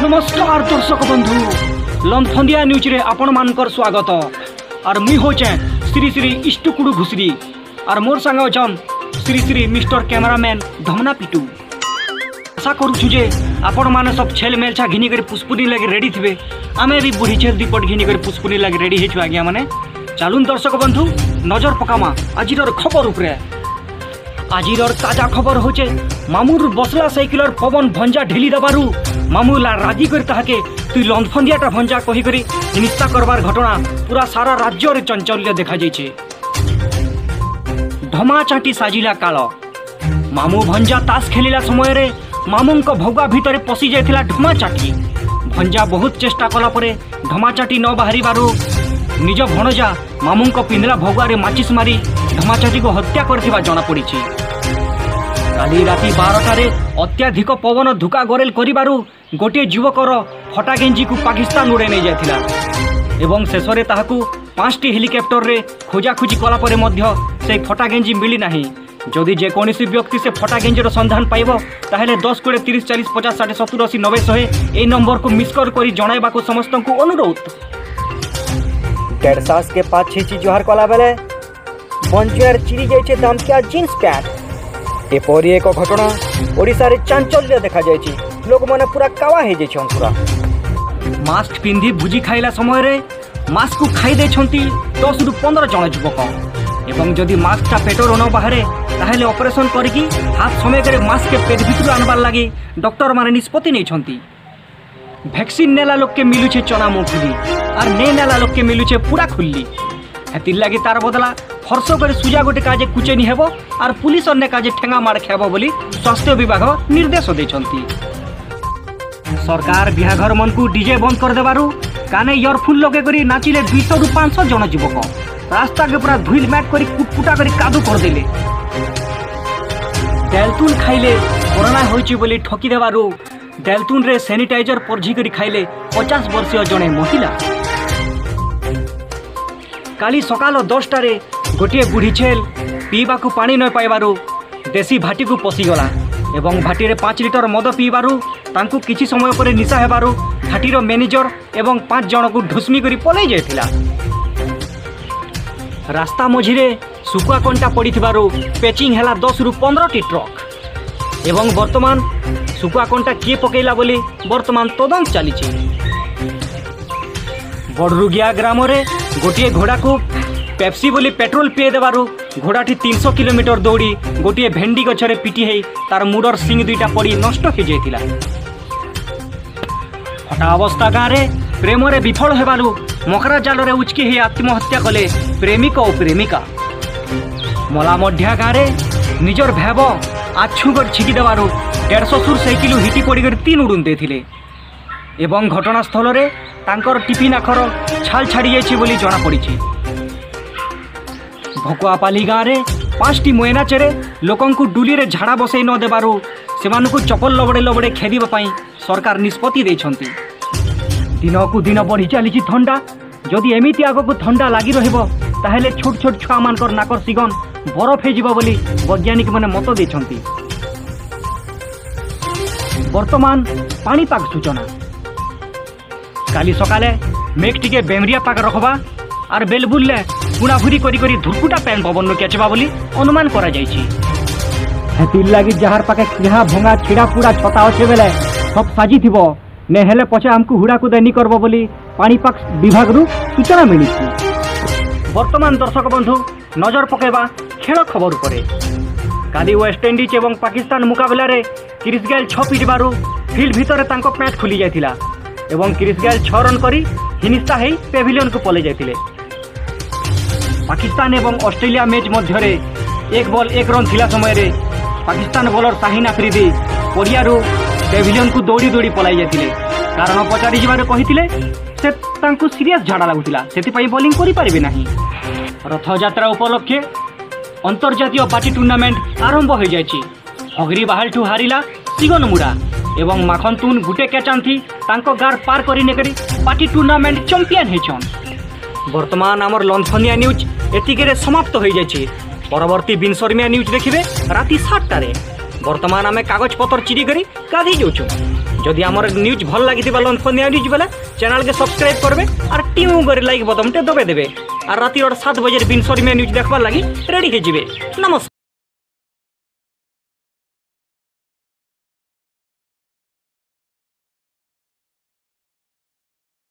नमस्कार दर्शक बंधु लंथंदिया न्यूज रे आपण मानकर स्वागत। और मुई होचे श्री श्री इष्टुकुडु घुसरी और मोर संग अछन श्री श्री मिस्टर कैमरामैन धमना पिटू। आशा करूछु जे आपण माने सब छेल मेलछा घिनी कर पुष्पुनी लगे रेडी थिबे। आमे भी बुढ़ी छेल दीपट घिनी कर पुष्पुनी लगे रेडी हेछु आज्ञा माने। चालुन दर्शक बंधु नजर पकामा आजिर खबर उपरे। आजिर ताजा खबर होचे मामुर बसला साइकिलर पवन भंजा ढेली दबारू मामुला राजी कर ताके तुई लंथफंदियाटा भंजा कही करी हिंसा करबार घटना पूरा सारा राज्य रे चंचल्य देखा जाइछे। ढमा चाटी साजिला काल मामू भंजा तास खेलिला समय रे मामुंक भौगा भितरे पसी जाइथिला ढमा चाटी। भंजा बहुत चेष्टा कला परे ढमा चाटी न बाहरी बारू निज भणजा मामुंक पिंधला भौगारे माचिस मारी ढमा चाटी को हत्या करथिबा जଣା पड़िछि। काली राति 12टारे अत्याधिक पवन धुका गोरेल करिबारू गोटे युवकर फटा गेंजी को पाकिस्तान उड़े नहीं जाथिला एवं शेषरे ताहाकू 5टी हेलिकॉप्टर रे खोजाखोजी कला परे मध्य से फटा गेंजी मिली नाही। जदि जे कोनोसी व्यक्ति से फटा गेंजीर संधान पाइबो ताहेले 10 20 30 40 50 60 70 80 90 100 ए नंबर को मिस कर करी जणाइबाकू समस्तंकू अनुरोध। 1.5 सास के पास छिची जोहार कला बेले बंजुआर चिरी जाइछे दामकिया जीन्स पैंट। एपरी एक घटना ओडिसा रे चांचल्य देखा जाइछि। लोक माने पूरा कावा हे जाइछन। पूरा मास्क पिंधी भुजी खाइला समय रे मास्क को खाई दे छंती 10 रु 15 जण युवक एवं जदि मास्क ता पेटर न बाहरे ताहेले ऑपरेशन करिकी हाथ समय करे मास्क के पेट भितर आनबार लागि डॉक्टर माने निष्पत्ति नै छंती। वैक्सीन नेला लोक के मिलुछे चना मुखली और ने नेला लोक के मिलुछे पूरा खुल्ली। हेतिर लागि तार बदला फरसो करे सुजा गोटे काजे कुचेनी हेबो और पुलिस अन्य काजे ठेंगा मार खेबो बोली स्वास्थ्य विभाग निर्देश दैछंती। सरकार बिहाघर मन को डीजे बंद कर देबारू काने इयरफोन लगे करी नाचिले 200 रु 500 जण युवक रास्ता के पूरा धुइल मैट करी कुटकुटा करी कादू कर देले। डेलटून खाइले कोरोना होइछि बोली ठकी देबारू डेलटून रे सैनिटाइजर परझी करी खाइले 50 वर्षीय जणे महिला। काली सकाल 10टारे गोटे बुढ़ी छेल पीवा को पानी न पाइबारू देसी भाटी को पशिगला एवं भाटी रे 5 लिटर मद पीबारू तांकु किछि समय पर निशा हेबारू भाटीर मैनेजर एवं 5 जण को ढुसमी करी पलै जाइथिला। रास्ता मझिरे सुकुआ कंटा पड़िथिबारू पेचिंग हेला 10 रु 15 टी ट्रक एवं वर्तमान सुकुआ कंटा किए पकेला बोली वर्तमान तदंत चलीछि। बड़रुगिया ग्राम रे गोटे घोड़ा को पेप्सी बोली पेट्रोल पिए देबारू घोड़ाटी 300 किलोमीटर दौड़ी गोटे भेंडी गछरे पिटी है तार मुडर सिंग दुईटा पड़ी नष्ट हो जाइथिला। हटा अवस्था गाँव रे प्रेम रे विफल हेबारू मकरा जाल रे उचकी ही आत्महत्या कले प्रेमिक और प्रेमिका। मला मध्या गाँव रे निजर भाव आछुगर छिकी देबारू 150 सुर साइकिल हिटी पड़ी 3 उड़ुन देथिले एवं घटनास्थल रे तांकर टिफिन आखर छाल छाड़ी जाइछि बोली जଣା पड़िछि। भकुआपाली गाँव रे 5टी मोयना चेरे लोकन को डुली रे झाड़ा बसई न देबारू सेमानकु चपल लबड़े लबड़े खेदिबा पई सरकार निष्पत्ति दैछंती। दिन को दिन बढ़ी चली ठंडा जदि एमिति आग को ठंडा लगी रहिबो ताहेले छोट छोट छुआ मानकर नाकर सिगन बरफ हे जिवो बोली वैज्ञानिक माने मत दैछंती। वर्तमान पाणीपाग सूचना काली सकाले मेघ टिके बेमरिया पाग रखबा और बेलबुल्ले पुणाभुरी करी करी धुरकुटा पैन पवन केचबा बोली अनुमान करा जाइछि। हेतिर लागि जहार पाके किहा भंगा छिड़ा पुड़ा छता अछि बेले सब साजी थिबो ने हेले पछे हमकु हुडा को देनी करबो बोली पाणीपाग विभाग रु सूचना मिलिछि। वर्तमान दर्शक बंधु नजर पकेबा खेल खबर उपरे। काली वेस्ट इंडीज एवं पाकिस्तान मुकाबला रे क्रिस गेल 6 पिटबारू फील्ड भितरे तांको पैंट खुली जाइथिला एवं क्रिस गेल 6 रन करी हिनिस्ता है पेविलियन को पले जाइथिले। पाकिस्तान एवं ऑस्ट्रेलिया मैच मध्य रे 1 बॉल 1 रन थिला समय रे पाकिस्तान बॉलर शाहीन आफरीदी पड़ियारू पेविलियन को दौड़ी दौड़ी पलाई जाइथिले। कारण पचारि जिबारे कहिथिले से तांको सीरियस झाड़ा लागुथिला सेति पई बॉलिंग करि पारिबे नाही। रथ यात्रा उपलक्षे अंतर्जातीय पार्टी टूर्नामेंट आरंभ हो जाइछि। हगरी बाहल ठू हारिला सिगन मुड़ा एवं माखन तुन गुटे कैचांथी तांको गार पार करी नेकरी पार्टी टूर्नामेंट चैंपियन हेछन। वर्तमान आमर लंथनिया न्यूज एतिके समाप्त हो जाइछि। परवर्ती बिनसरमिया न्यूज देखिबे राति 7टारे। वर्तमान आमे कागज पत्र चिरी करी गाधी जाउछु। जदि आमर न्यूज भल लगी लंथनिया न्यूज बेले चैनल के सब्सक्राइब करबे और टीम कर लाइक बटन दबे देवे और राति 7 बजे बिनसरी में न्यूज देखबार लगी रेडी हो जाए। नमस्कार।